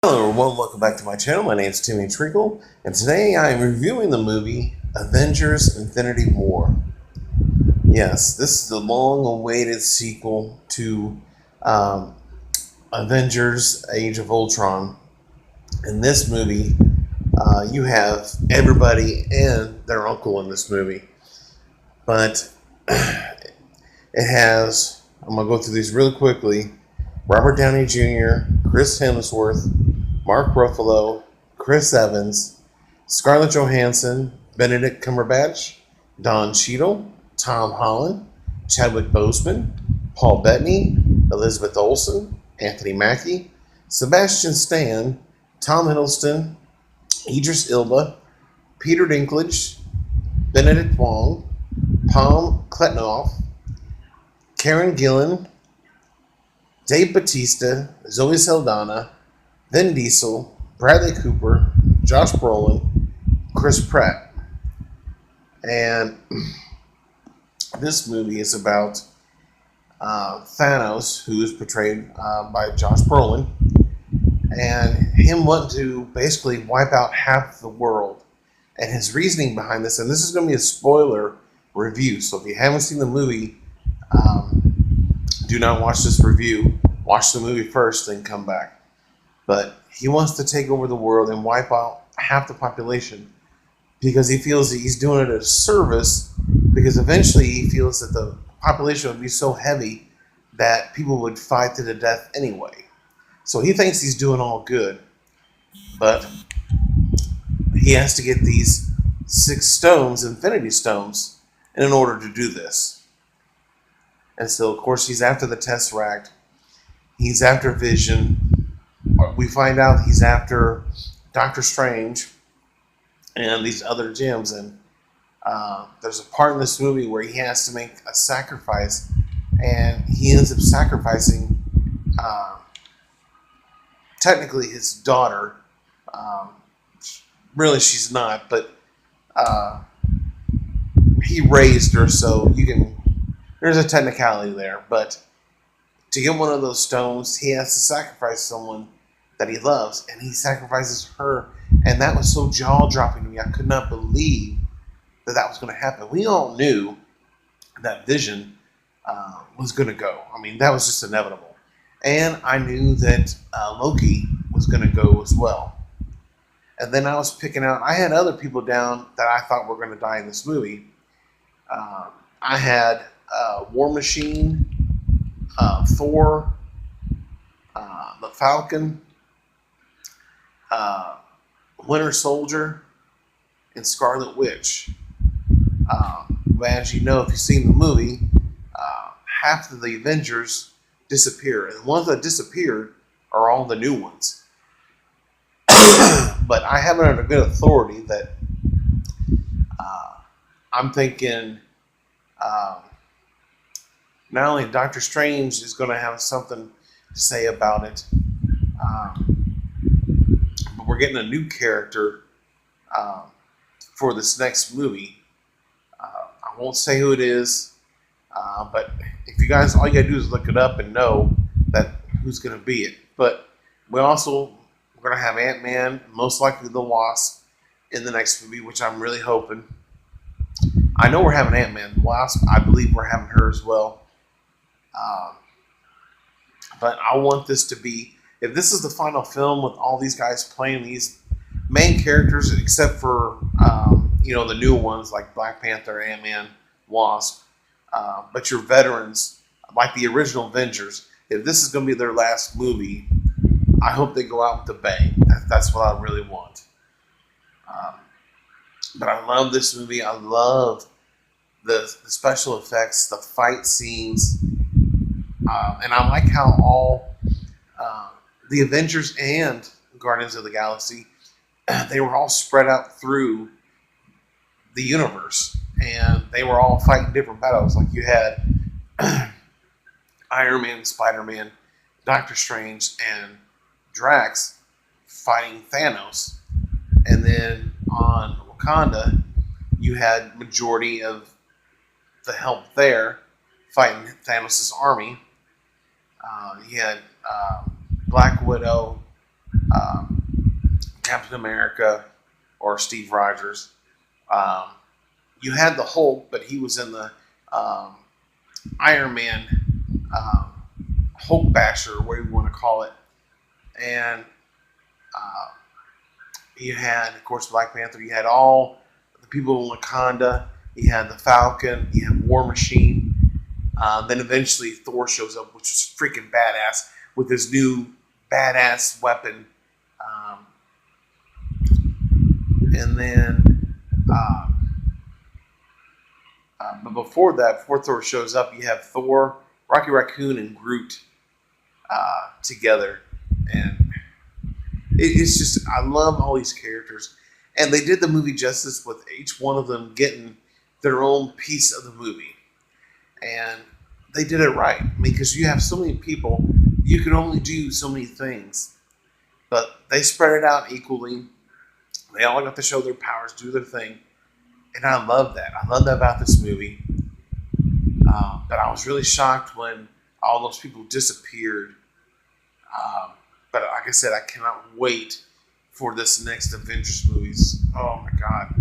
Hello everyone, welcome back to my channel. My name is Timmy Treacle, and today I am reviewing the movie Avengers Infinity War. Yes, this is the long-awaited sequel to Avengers Age of Ultron. In this movie, you have everybody and their uncle in this movie. But it has, I'm going to go through these really quickly, Robert Downey Jr., Chris Hemsworth, Mark Ruffalo, Chris Evans, Scarlett Johansson, Benedict Cumberbatch, Don Cheadle, Tom Holland, Chadwick Boseman, Paul Bettany, Elizabeth Olsen, Anthony Mackie, Sebastian Stan, Tom Hiddleston, Idris Elba, Peter Dinklage, Benedict Wong, Palm Kletnoff, Karen Gillan, Dave Bautista, Zoe Saldana, Vin Diesel, Bradley Cooper, Josh Brolin, Chris Pratt. And this movie is about Thanos, who is portrayed by Josh Brolin, and him wanting to basically wipe out half the world. And his reasoning behind this, and this is going to be a spoiler review, so if you haven't seen the movie, do not watch this review. Watch the movie first, then come back. But he wants to take over the world and wipe out half the population because he feels that he's doing it as a service, because eventually he feels that the population would be so heavy that people would fight to the death anyway. So he thinks he's doing all good, but he has to get these 6 stones, Infinity Stones, in order to do this. And so, of course, he's after the Tesseract. He's after Vision. We find out he's after Doctor Strange and these other gems. And there's a part in this movie where he has to make a sacrifice, and he ends up sacrificing technically his daughter. Really, she's not, but he raised her, so you can. There's a technicality there, but to get one of those stones, he has to sacrifice someone that he loves, and he sacrifices her. And that was so jaw-dropping to me. I could not believe that was going to happen. We all knew that Vision was going to go. I mean, that was just inevitable. And I knew that Loki was going to go as well. And then I was picking out, I had other people down that I thought were going to die in this movie. I had War Machine, Thor, the Falcon, Winter Soldier, and Scarlet Witch. But as you know, if you've seen the movie, half of the Avengers disappear. And the ones that disappeared are all the new ones. But I have it under good authority that I'm thinking not only Doctor Strange is going to have something to say about it, but we're getting a new character for this next movie. I won't say who it is, but if you guys, all you gotta do is look it up and know that who's going to be it. But we're going to have Ant-Man, most likely the Wasp, in the next movie, which I'm really hoping. I know we're having Ant-Man, the Wasp. I believe we're having her as well. But I want this to be, if this is the final film with all these guys playing these main characters, except for the new ones like Black Panther, Ant-Man, Wasp, but your veterans like the original Avengers, if this is going to be their last movie, I hope they go out with a bang. That's what I really want. But I love this movie. I love the special effects, the fight scenes, and I like how all the Avengers and Guardians of the Galaxy, they were all spread out through the universe, and they were all fighting different battles. Like you had Iron Man, Spider-Man, Doctor Strange, and Drax fighting Thanos. And then on Wakanda, you had majority of the help there fighting Thanos' army. You had Black Widow, Captain America or Steve Rogers. Um, you had the Hulk, but he was in the um, Iron Man um, Hulk Basher, whatever you want to call it. And uh, you had, of course, Black Panther. You had all the people in Wakanda. You had the Falcon. You had War Machine. Then eventually Thor shows up, which is freaking badass with his new badass weapon. Um, and then, uh, but before that, before Thor shows up, you have Thor, Rocky Raccoon, and Groot together, and it's just I love all these characters, and they did the movie justice with each one of them getting their own piece of the movie, and they did it right. I mean, because you have so many people, you can only do so many things, but they spread it out equally. They all got to show their powers, do their thing, and I love that. I love that about this movie. But I was really shocked when all those people disappeared. But like I said, I cannot wait for this next Avengers movies. Oh my god!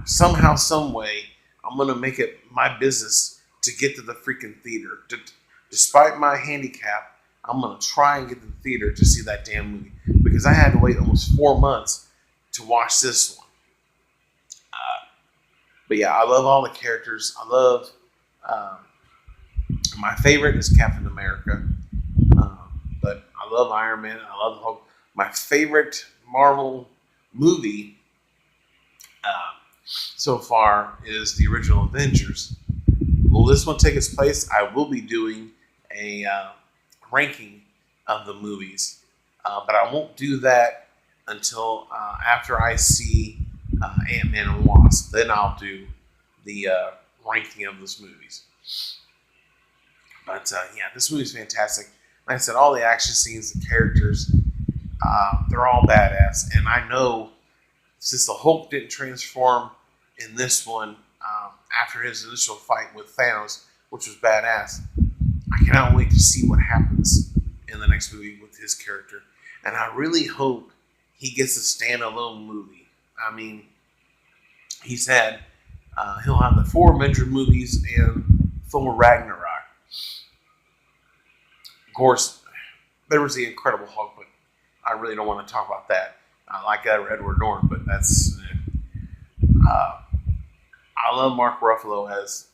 Somehow, some way, I'm gonna make it my business to get to the freaking theater. Despite my handicap, I'm gonna try and get to the theater to see that damn movie because I had to wait almost 4 months to watch this one. But yeah, I love all the characters. I love. Um, my favorite is Captain America, but I love Iron Man. I love the Hulk. My favorite Marvel movie so far is the original Avengers. Will this one take its place? I will be doing a ranking of the movies, but I won't do that until after I see Ant-Man and Wasp. Then I'll do the ranking of those movies. But yeah, this movie is fantastic. Like I said, all the action scenes, the characters, they're all badass. And I know since the Hulk didn't transform in this one after his initial fight with Thanos, which was badass, I cannot wait to see what happens in the next movie with his character. And I really hope he gets a standalone movie. I mean, he's had, he'll have the 4 Avengers movies and Thor Ragnarok. Of course, there was the Incredible Hulk, but I really don't want to talk about that. I like Edward Norton, but that's. I love Mark Ruffalo as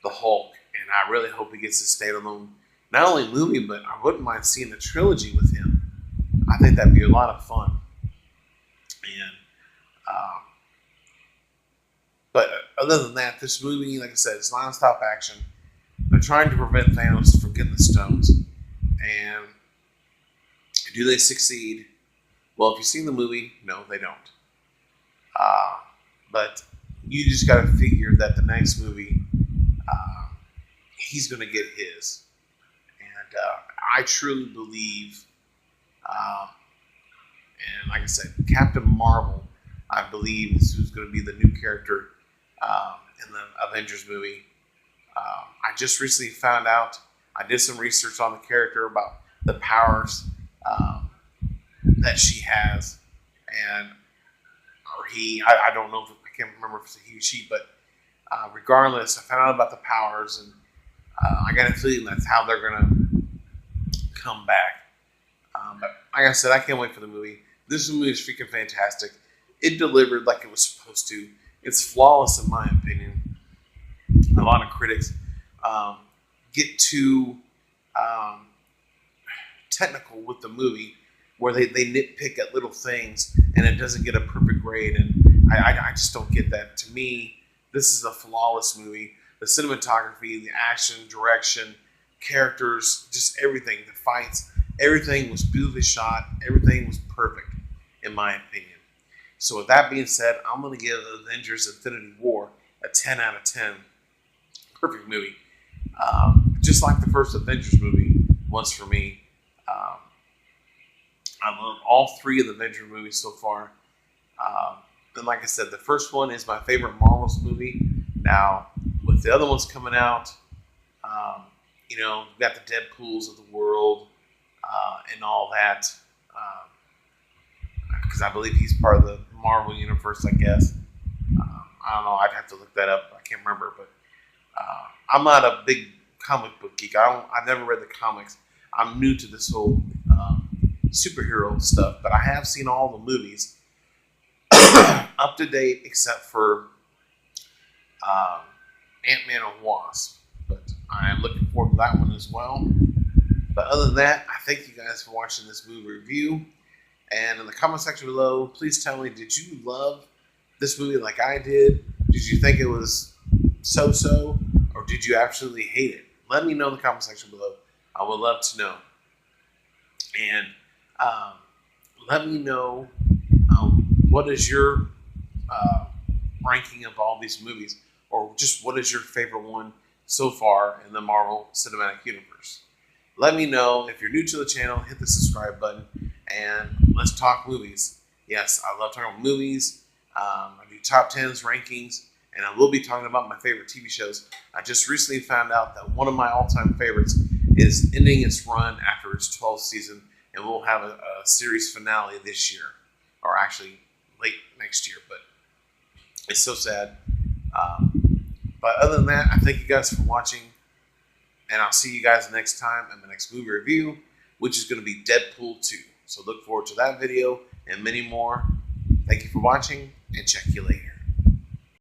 the Hulk, and I really hope he gets a standalone, not only movie, but I wouldn't mind seeing a trilogy with him. I think that'd be a lot of fun. And but other than that, this movie, like I said, is nonstop action. They're trying to prevent Thanos from getting the stones. And do they succeed? Well, if you've seen the movie, no, they don't. But you just got to figure that the next movie, he's going to get his. And I truly believe, and like I said, Captain Marvel, I believe is who's going to be the new character in the Avengers movie. I just recently found out, I did some research on the character about the powers that she has, and or he, I don't know, I can't remember if it's a he or she, but regardless, I found out about the powers, and I got a feeling that's how they're going to come back. But like I said, I can't wait for the movie. This movie is freaking fantastic. It delivered like it was supposed to. It's flawless in my opinion. A lot of critics get too technical with the movie, where they nitpick at little things and it doesn't get a perfect grade. And I just don't get that. To me, this is a flawless movie. The cinematography, the action, direction, characters, just everything, the fights, everything was beautifully shot. Everything was perfect, in my opinion. So with that being said, I'm going to give Avengers Infinity War a 10 out of 10. Perfect movie. Just like the first Avengers movie was for me. I love all 3 of the Avengers movies so far. And like I said, the first one is my favorite Marvel's movie. Now, with the other ones coming out, you know, we've got the Deadpools of the world and all that. because I believe he's part of the Marvel Universe, I guess. I don't know. I'd have to look that up. I can't remember, but I'm not a big comic book geek. I've never read the comics. I'm new to this whole superhero stuff, but I have seen all the movies up to date, except for Ant-Man and Wasp. But I am looking forward to that one as well. But other than that, I thank you guys for watching this movie review. And in the comment section below, please tell me, did you love this movie like I did? Did you think it was so-so? Or did you absolutely hate it? Let me know in the comment section below. I would love to know. And let me know what is your ranking of all these movies, or just what is your favorite one so far in the Marvel Cinematic Universe. Let me know. If you're new to the channel, hit the subscribe button, and let's talk movies. Yes, I love talking about movies. I do top 10s, rankings, and I will be talking about my favorite TV shows. I just recently found out that one of my all-time favorites is ending its run after its 12th season, and we'll have a series finale this year, or actually late next year, but it's so sad. But other than that, I thank you guys for watching, and I'll see you guys next time in the next movie review, which is going to be Deadpool 2. So look forward to that video and many more. Thank you for watching, and check you later.